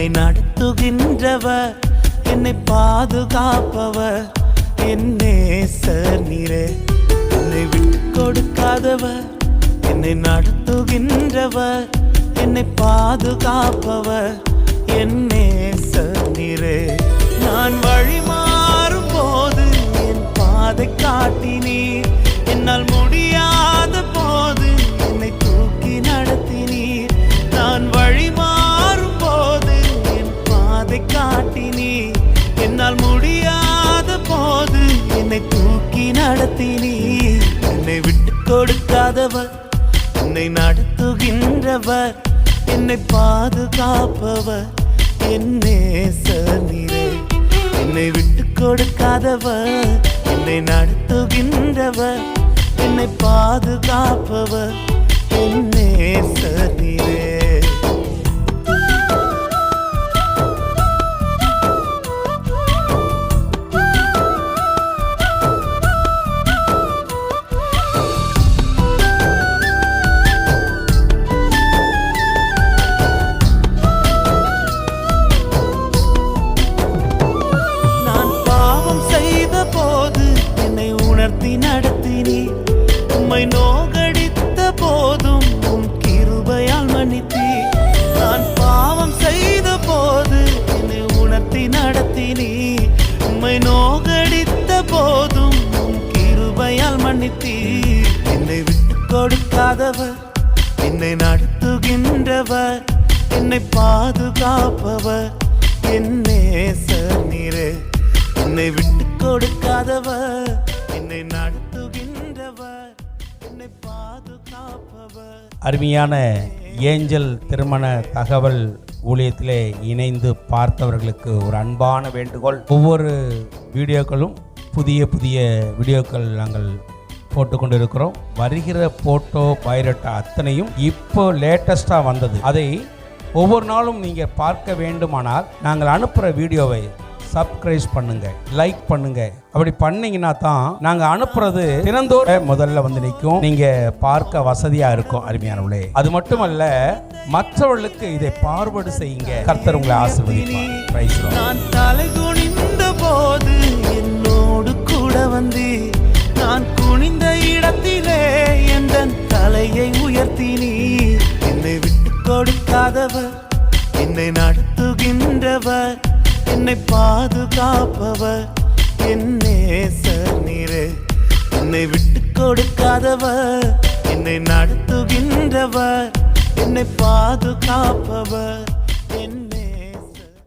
என்னை நடத்துகின்றவர், என்னை பாதுகாப்பவர், என் நேசர் நீரே. என்னை விட்டு கொடுக்காதவர், என்னை நடத்துகின்றவர், என்னை பாதுகாப்பவர், என் நேசர் நீரே. நான் வழி மாறும் போது என் பாதை காட்டினீர், என்னால் முடியாத போது என்னை தூக்கி நடத்தினீர். நான் வழி மாறும் போது என் பாதை காட்டினீர், என்னால் முடியாத போது என்னை தூக்கி நடத்தினீர். என்னை விட்டு கொடுக்காதவர், என்னை நடத்துகின்றவர், என்னை பாதுகாப்பவர், என் நேசர் நீரே. என்னை விட்டு கொடுக்காதவர், என்னை நடத்துகின்றவர், என்னை பாதுகாப்பவர், என் நேசர் நீரே. நடத்தினீர், உம்மை நோகடித்த போதும் உம் கிருபையால் மன்னித்தீர். நான் பாவம் செய்த போது என்னை உணர்த்தி நடத்தினீர், உம்மை நோகடித்த போதும் உம் கிருபையால் மன்னித்தீர். என்னை விட்டு கொடுக்காதவர், என்னை நடத்துகின்றவர், என்னை பாதுகாப்பவர், என் நேசர் நீரே. என்னை விட்டு கொடுக்காதவர், என்னை நடத்துகின்றவர், என்னை பாதுகாப்பவர். அருமையான ஏஞ்சல் திருமண தகவல் ஊழியத்திலே இணைந்து பார்த்தவர்களுக்கு ஒரு அன்பான வேண்டுகோள். ஒவ்வொரு வீடியோக்களும் புதிய புதிய வீடியோக்கள் நாங்கள் போட்டுக்கொண்டிருக்கிறோம். வருகிற போட்டோ பயோடேட்டா அத்தனையும் இப்போ லேட்டஸ்டாக வந்தது. அதை ஒவ்வொரு நாளும் நீங்கள் பார்க்க வேண்டுமானால் நாங்கள் அனுப்புகிற வீடியோவை சப்ஸ்கிரைப் பண்ணுங்க, லைக் பண்ணுங்க. அப்படி பண்ணீங்கன்னா தான் நாங்க அனுப்புறது தினந்தோறும் முதல்ல வந்து நிற்கும், நீங்க பார்க்க வசதியா இருக்கும். அருமையானவர்களே, அது மட்டுமல்ல, மற்றவர்களுக்கு இதை பார்வர்டு செய்யுங்க. கர்த்தர் உங்களை ஆசீர்வதிப்பார். Praise the Lord. நான் தலை குனிந்த போது என்னோடு கூட வந்து, நான் குனிந்த இடத்திலே என் தலையை உயர்த்தினீர். என்னை விட்டு கொடுக்காதவர், என்னை நடத்துகின்றவர், என்னை பாதுகாப்பவர், என் நேசர் நீரே. என்னை விட்டு கொடுக்காதவர், என்னை நடத்துகின்றவர், என்னை பாதுகாப்பவர்,